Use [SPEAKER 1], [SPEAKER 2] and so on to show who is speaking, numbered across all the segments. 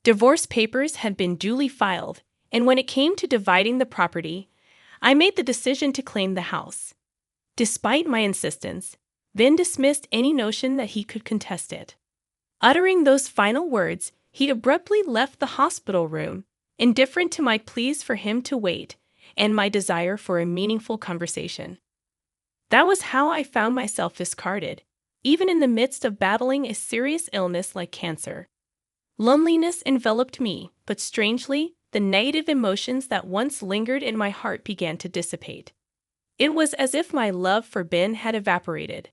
[SPEAKER 1] Divorce papers had been duly filed, and when it came to dividing the property, I made the decision to claim the house. Despite my insistence, Ben dismissed any notion that he could contest it. Uttering those final words, he abruptly left the hospital room, indifferent to my pleas for him to wait and my desire for a meaningful conversation. That was how I found myself discarded, even in the midst of battling a serious illness like cancer. Loneliness enveloped me, but strangely, the negative emotions that once lingered in my heart began to dissipate. It was as if my love for Ben had evaporated.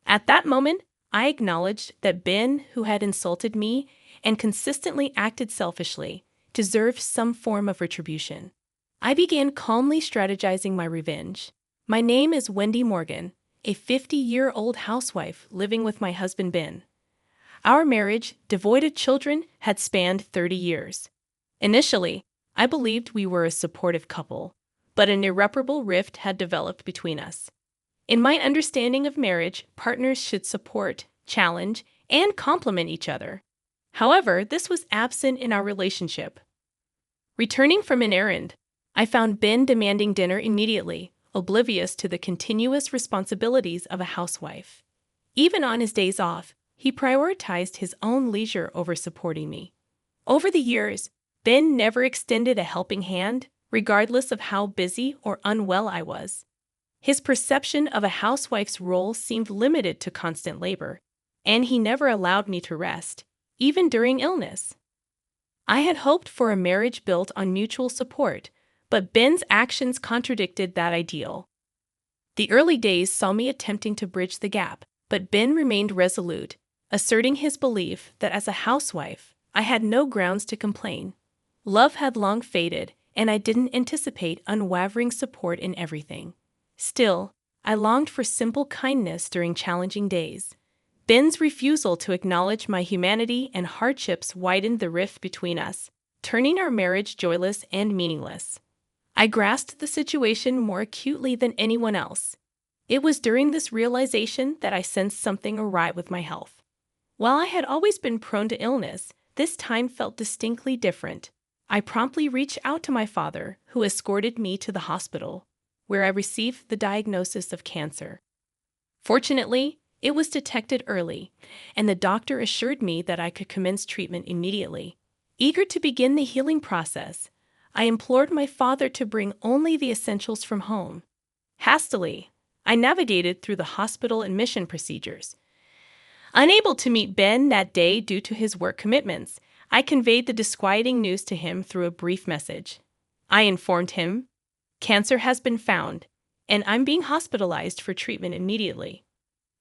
[SPEAKER 1] At that moment, I acknowledged that Ben, who had insulted me and consistently acted selfishly, deserved some form of retribution. I began calmly strategizing my revenge. My name is Wendy Morgan, a 50-year-old housewife living with my husband Ben. Our marriage, devoid of children, had spanned 30 years. Initially, I believed we were a supportive couple, but an irreparable rift had developed between us. In my understanding of marriage, partners should support, challenge, and complement each other. However, this was absent in our relationship. Returning from an errand, I found Ben demanding dinner immediately, oblivious to the continuous responsibilities of a housewife. Even on his days off, he prioritized his own leisure over supporting me. Over the years, Ben never extended a helping hand, regardless of how busy or unwell I was. His perception of a housewife's role seemed limited to constant labor, and he never allowed me to rest, even during illness. I had hoped for a marriage built on mutual support, but Ben's actions contradicted that ideal. The early days saw me attempting to bridge the gap, but Ben remained resolute, asserting his belief that as a housewife, I had no grounds to complain. Love had long faded, and I didn't anticipate unwavering support in everything. Still, I longed for simple kindness during challenging days. Ben's refusal to acknowledge my humanity and hardships widened the rift between us, turning our marriage joyless and meaningless. I grasped the situation more acutely than anyone else. It was during this realization that I sensed something awry with my health. While I had always been prone to illness, this time felt distinctly different. I promptly reached out to my father, who escorted me to the hospital, where I received the diagnosis of cancer. Fortunately, it was detected early, and the doctor assured me that I could commence treatment immediately. Eager to begin the healing process, I implored my father to bring only the essentials from home. Hastily, I navigated through the hospital admission procedures. Unable to meet Ben that day due to his work commitments, I conveyed the disquieting news to him through a brief message. I informed him, "Cancer has been found, and I'm being hospitalized for treatment immediately."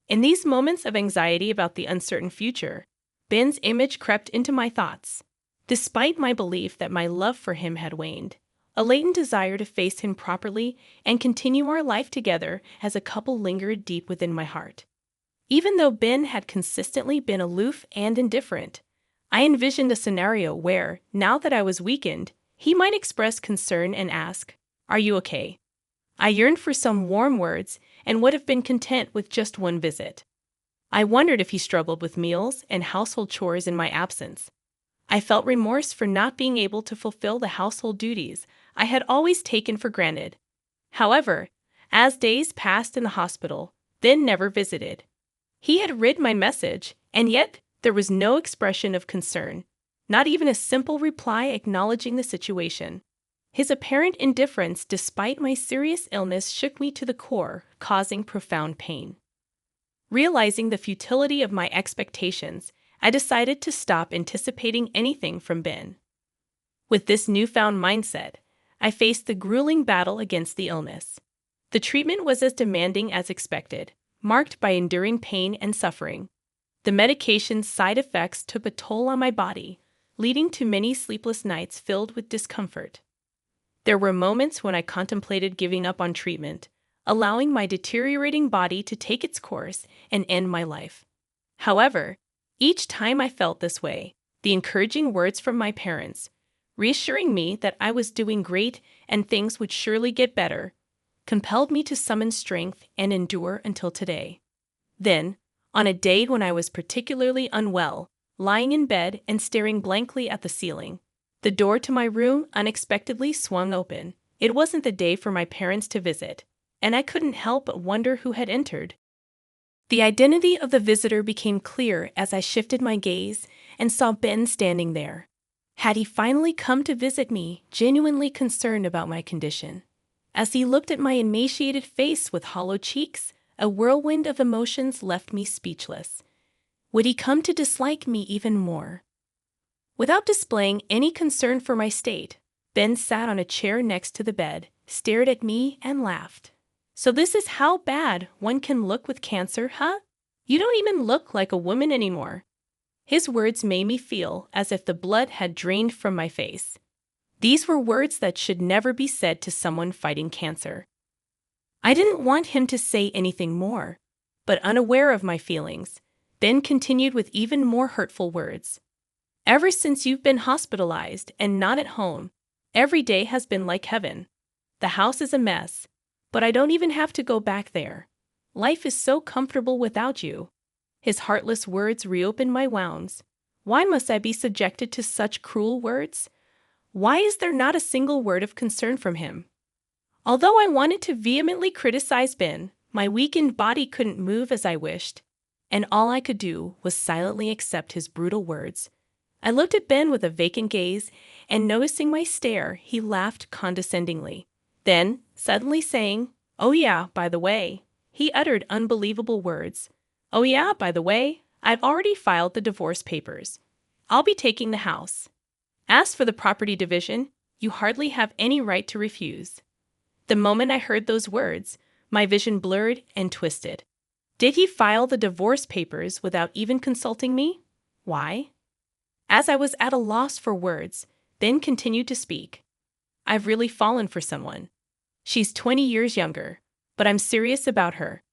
[SPEAKER 1] In these moments of anxiety about the uncertain future, Ben's image crept into my thoughts. Despite my belief that my love for him had waned, a latent desire to face him properly and continue our life together as a couple lingered deep within my heart. Even though Ben had consistently been aloof and indifferent, I envisioned a scenario where, now that I was weakened, he might express concern and ask, "Are you okay?" I yearned for some warm words and would have been content with just one visit. I wondered if he struggled with meals and household chores in my absence. I felt remorse for not being able to fulfill the household duties I had always taken for granted. However, as days passed in the hospital, Ben never visited. He had read my message, and yet there was no expression of concern, not even a simple reply acknowledging the situation. His apparent indifference despite my serious illness shook me to the core, causing profound pain. Realizing the futility of my expectations, I decided to stop anticipating anything from Ben. With this newfound mindset, I faced the grueling battle against the illness. The treatment was as demanding as expected, marked by enduring pain and suffering. The medication's side effects took a toll on my body, leading to many sleepless nights filled with discomfort. There were moments when I contemplated giving up on treatment, allowing my deteriorating body to take its course and end my life. However, each time I felt this way, the encouraging words from my parents, reassuring me that I was doing great and things would surely get better, compelled me to summon strength and endure until today. Then, on a day when I was particularly unwell, lying in bed and staring blankly at the ceiling. The door to my room unexpectedly swung open. It wasn't the day for my parents to visit, and I couldn't help but wonder who had entered. The identity of the visitor became clear as I shifted my gaze and saw Ben standing there. Had he finally come to visit me, genuinely concerned about my condition? As he looked at my emaciated face with hollow cheeks, a whirlwind of emotions left me speechless. Would he come to dislike me even more? Without displaying any concern for my state, Ben sat on a chair next to the bed, stared at me, and laughed. So this is how bad one can look with cancer, huh? You don't even look like a woman anymore. His words made me feel as if the blood had drained from my face. These were words that should never be said to someone fighting cancer. I didn't want him to say anything more, but unaware of my feelings, Ben continued with even more hurtful words. Ever since you've been hospitalized and not at home, every day has been like heaven. The house is a mess, but I don't even have to go back there. Life is so comfortable without you. His heartless words reopened my wounds. Why must I be subjected to such cruel words? Why is there not a single word of concern from him? Although I wanted to vehemently criticize Ben, my weakened body couldn't move as I wished, and all I could do was silently accept his brutal words. I looked at Ben with a vacant gaze, and noticing my stare, he laughed condescendingly. Then, suddenly saying, "Oh yeah, by the way," he uttered unbelievable words. "Oh yeah, by the way, I've already filed the divorce papers. I'll be taking the house. As for the property division, you hardly have any right to refuse." The moment I heard those words, my vision blurred and twisted. Did he file the divorce papers without even consulting me? Why? As I was at a loss for words, Ben continued to speak. "I've really fallen for someone. She's 20 years younger, but I'm serious about her.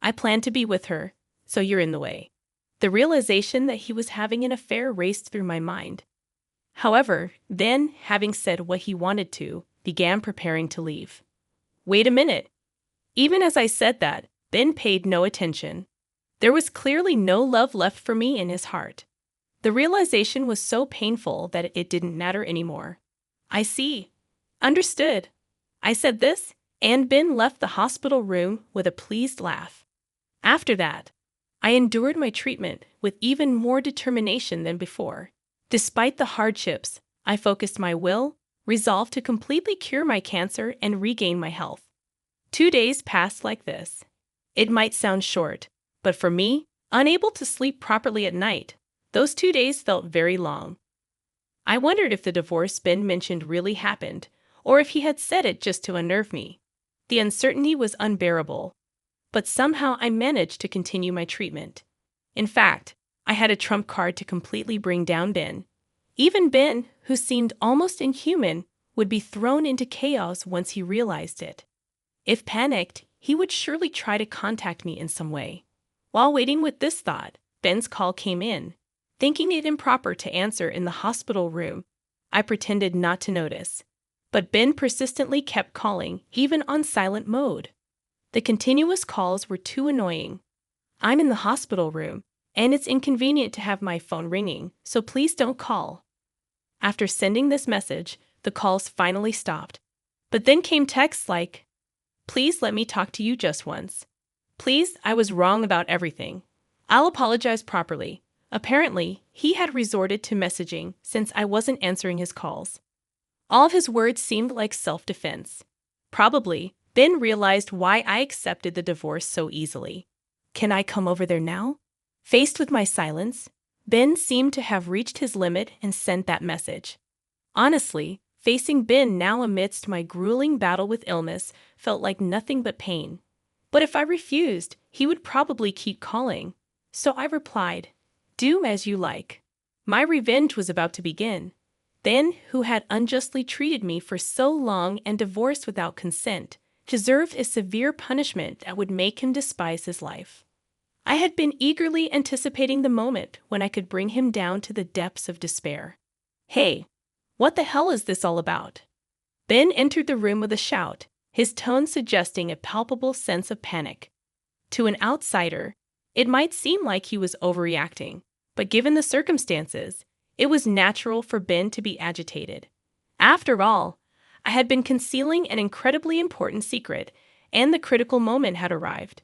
[SPEAKER 1] I plan to be with her, so you're in the way." The realization that he was having an affair raced through my mind. However, then, having said what he wanted to, began preparing to leave. Wait a minute. Even as I said that, Ben paid no attention. There was clearly no love left for me in his heart. The realization was so painful that it didn't matter anymore. "I see. Understood." I said this, and Ben left the hospital room with a pleased laugh. After that, I endured my treatment with even more determination than before. Despite the hardships, I focused my will, resolved to completely cure my cancer and regain my health. 2 days passed like this. It might sound short, but for me, unable to sleep properly at night, those 2 days felt very long. I wondered if the divorce Ben mentioned really happened, or if he had said it just to unnerve me. The uncertainty was unbearable, but somehow I managed to continue my treatment. In fact, I had a trump card to completely bring down Ben. Even Ben, who seemed almost inhuman, would be thrown into chaos once he realized it. If panicked, he would surely try to contact me in some way. While waiting with this thought, Ben's call came in. Thinking it improper to answer in the hospital room, I pretended not to notice. But Ben persistently kept calling, even on silent mode. The continuous calls were too annoying. "I'm in the hospital room, and it's inconvenient to have my phone ringing, so please don't call." After sending this message, the calls finally stopped. But then came texts like, "Please let me talk to you just once. Please, I was wrong about everything. I'll apologize properly." Apparently, he had resorted to messaging since I wasn't answering his calls. All of his words seemed like self-defense. Probably, Ben realized why I accepted the divorce so easily. "Can I come over there now?" Faced with my silence, Ben seemed to have reached his limit and sent that message. Honestly, facing Ben now amidst my grueling battle with illness felt like nothing but pain. But if I refused, he would probably keep calling. So I replied, "Do as you like." My revenge was about to begin. Ben, who had unjustly treated me for so long and divorced without consent, deserved a severe punishment that would make him despise his life. I had been eagerly anticipating the moment when I could bring him down to the depths of despair. "Hey, what the hell is this all about?" Ben entered the room with a shout, his tone suggesting a palpable sense of panic. To an outsider, it might seem like he was overreacting, but given the circumstances, it was natural for Ben to be agitated. After all, I had been concealing an incredibly important secret, and the critical moment had arrived.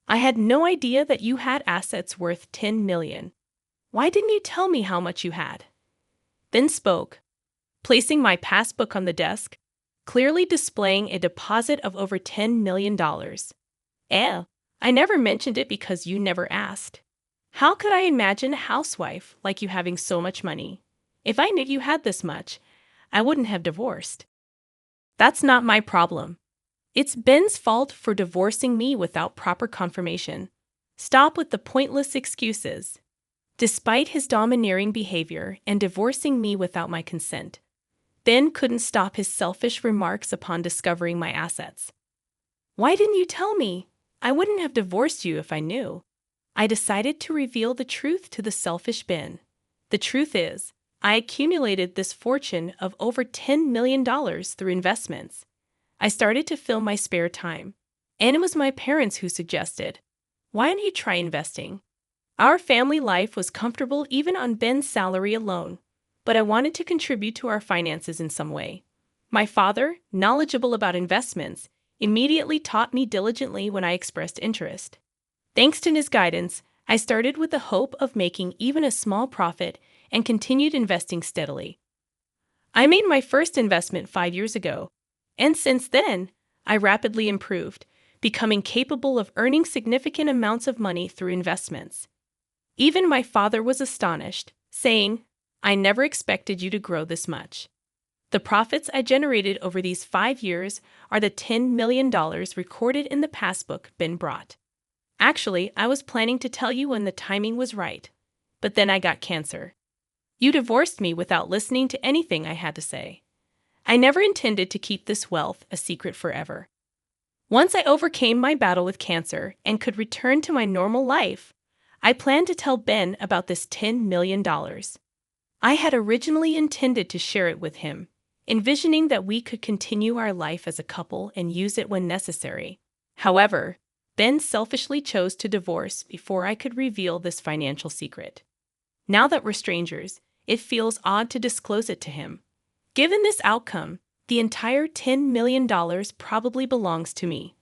[SPEAKER 1] I had no idea that you had assets worth $10 million. Why didn't you tell me how much you had? Ben spoke, placing my passbook on the desk, clearly displaying a deposit of over $10 million. I never mentioned it because you never asked. How could I imagine a housewife like you having so much money? If I knew you had this much, I wouldn't have divorced. That's not my problem. It's Ben's fault for divorcing me without proper confirmation. Stop with the pointless excuses. Despite his domineering behavior and divorcing me without my consent, Ben couldn't stop his selfish remarks upon discovering my assets. Why didn't you tell me? I wouldn't have divorced you if I knew. I decided to reveal the truth to the selfish Ben. The truth is, I accumulated this fortune of over $10 million through investments. I started to fill my spare time, and it was my parents who suggested, "Why don't you try investing?" Our family life was comfortable even on Ben's salary alone, but I wanted to contribute to our finances in some way. My father, knowledgeable about investments, immediately taught me diligently when I expressed interest. Thanks to his guidance, I started with the hope of making even a small profit and continued investing steadily. I made my first investment 5 years ago, and since then, I rapidly improved, becoming capable of earning significant amounts of money through investments. Even my father was astonished, saying, "I never expected you to grow this much." The profits I generated over these 5 years are the $10 million recorded in the passbook Ben brought. Actually, I was planning to tell you when the timing was right, but then I got cancer. You divorced me without listening to anything I had to say. I never intended to keep this wealth a secret forever. Once I overcame my battle with cancer and could return to my normal life, I planned to tell Ben about this $10 million. I had originally intended to share it with him, envisioning that we could continue our life as a couple and use it when necessary. However, Ben selfishly chose to divorce before I could reveal this financial secret. Now that we're strangers, it feels odd to disclose it to him. Given this outcome, the entire $10 million probably belongs to me.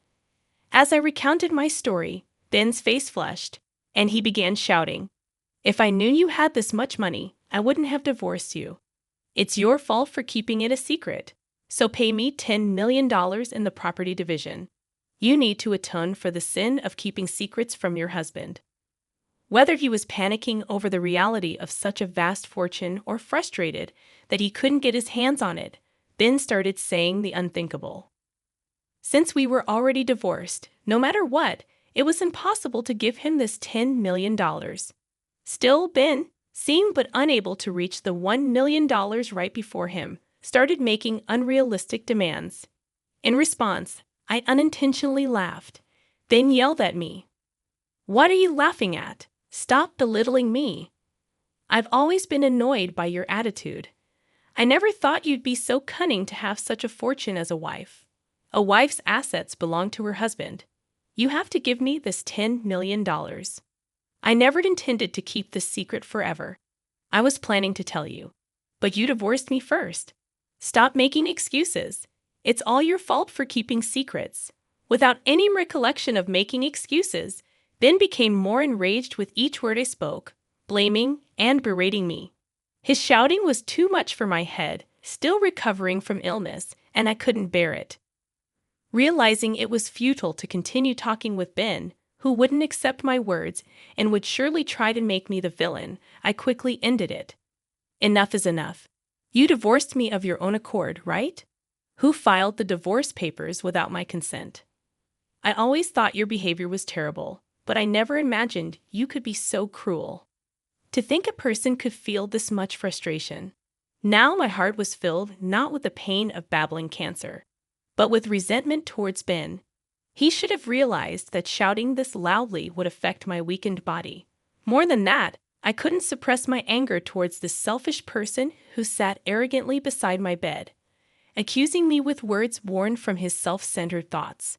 [SPEAKER 1] As I recounted my story, Ben's face flushed, and he began shouting, "If I knew you had this much money, I wouldn't have divorced you. It's your fault for keeping it a secret, so pay me $10 million in the property division. You need to atone for the sin of keeping secrets from your husband." Whether he was panicking over the reality of such a vast fortune or frustrated that he couldn't get his hands on it, Ben started saying the unthinkable. Since we were already divorced, no matter what, it was impossible to give him this $10 million. Still, Ben, seeing but unable to reach the $1 million right before him, started making unrealistic demands. In response, I unintentionally laughed, then yelled at me. "What are you laughing at? Stop belittling me." "I've always been annoyed by your attitude. I never thought you'd be so cunning to have such a fortune as a wife. A wife's assets belong to her husband. You have to give me this $10 million. I never intended to keep this secret forever. I was planning to tell you, but you divorced me first. Stop making excuses. It's all your fault for keeping secrets." Without any recollection of making excuses, Ben became more enraged with each word I spoke, blaming and berating me. His shouting was too much for my head, still recovering from illness, and I couldn't bear it. Realizing it was futile to continue talking with Ben, who wouldn't accept my words and would surely try to make me the villain, I quickly ended it. "Enough is enough. You divorced me of your own accord, right? Who filed the divorce papers without my consent? I always thought your behavior was terrible, but I never imagined you could be so cruel. To think a person could feel this much frustration." Now my heart was filled not with the pain of battling cancer, but with resentment towards Ben. He should have realized that shouting this loudly would affect my weakened body. More than that, I couldn't suppress my anger towards this selfish person who sat arrogantly beside my bed, accusing me with words born from his self-centered thoughts.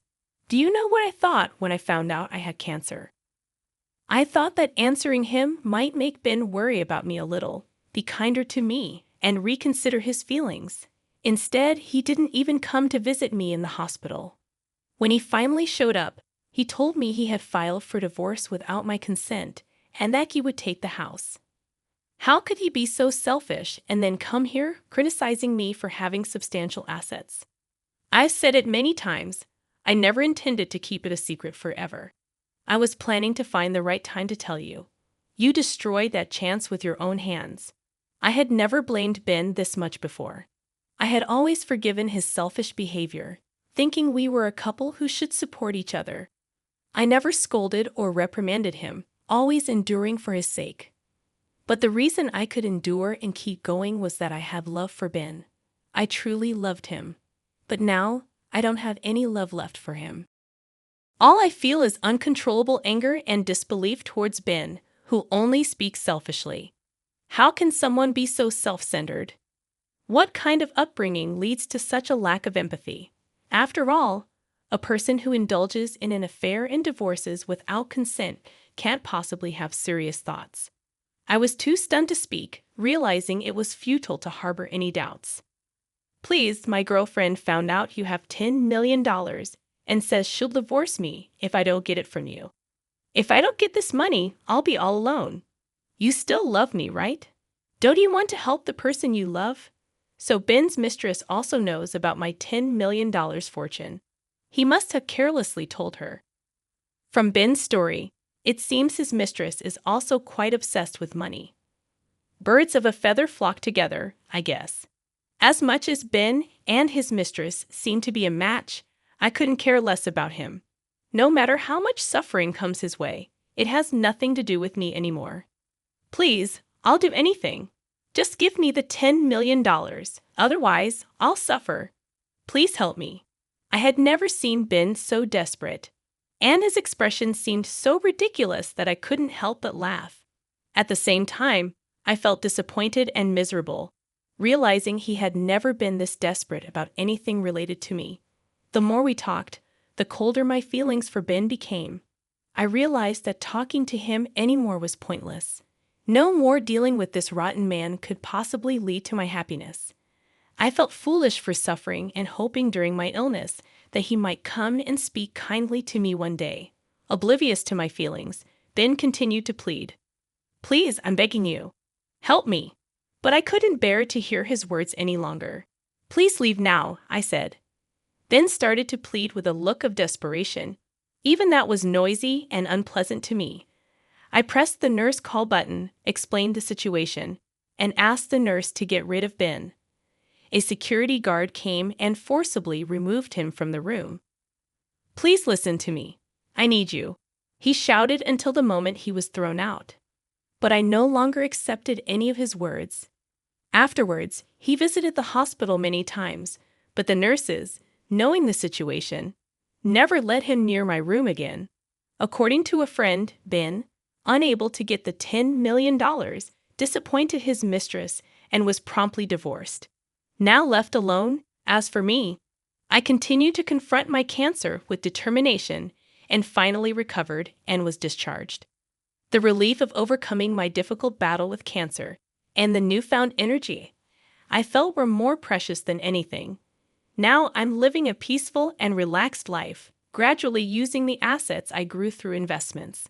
[SPEAKER 1] Do you know what I thought when I found out I had cancer? I thought that answering him might make Ben worry about me a little, be kinder to me, and reconsider his feelings. Instead, he didn't even come to visit me in the hospital. When he finally showed up, he told me he had filed for divorce without my consent and that he would take the house. How could he be so selfish and then come here criticizing me for having substantial assets? I've said it many times, I never intended to keep it a secret forever. I was planning to find the right time to tell you. You destroyed that chance with your own hands. I had never blamed Ben this much before. I had always forgiven his selfish behavior, thinking we were a couple who should support each other. I never scolded or reprimanded him, always enduring for his sake. But the reason I could endure and keep going was that I had love for Ben. I truly loved him. But now, I don't have any love left for him. All I feel is uncontrollable anger and disbelief towards Ben, who only speaks selfishly. How can someone be so self-centered? What kind of upbringing leads to such a lack of empathy? After all, a person who indulges in an affair and divorces without consent can't possibly have serious thoughts. I was too stunned to speak, realizing it was futile to harbor any doubts. Please, my girlfriend found out you have $10 million and says she'll divorce me if I don't get it from you. If I don't get this money, I'll be all alone. You still love me, right? Don't you want to help the person you love? So Ben's mistress also knows about my $10 million fortune. He must have carelessly told her. From Ben's story, it seems his mistress is also quite obsessed with money. Birds of a feather flock together, I guess. As much as Ben and his mistress seem to be a match, I couldn't care less about him. No matter how much suffering comes his way, it has nothing to do with me anymore. Please, I'll do anything. Just give me the $10 million. Otherwise, I'll suffer. Please help me. I had never seen Ben so desperate, and his expression seemed so ridiculous that I couldn't help but laugh. At the same time, I felt disappointed and miserable, realizing he had never been this desperate about anything related to me. The more we talked, the colder my feelings for Ben became. I realized that talking to him anymore was pointless. No more dealing with this rotten man could possibly lead to my happiness. I felt foolish for suffering and hoping during my illness that he might come and speak kindly to me one day. Oblivious to my feelings, Ben continued to plead. Please, I'm begging you. Help me. But I couldn't bear to hear his words any longer. Please leave now, I said. Ben started to plead with a look of desperation. Even that was noisy and unpleasant to me. I pressed the nurse call button, explained the situation, and asked the nurse to get rid of Ben. A security guard came and forcibly removed him from the room. Please listen to me. I need you, he shouted until the moment he was thrown out. But I no longer accepted any of his words. Afterwards, he visited the hospital many times, but the nurses, knowing the situation, never let him near my room again. According to a friend, Ben, unable to get the $10 million, disappointed his mistress and was promptly divorced. Now left alone, as for me, I continued to confront my cancer with determination and finally recovered and was discharged. The relief of overcoming my difficult battle with cancer and the newfound energy I felt were more precious than anything. Now I'm living a peaceful and relaxed life, gradually using the assets I grew through investments.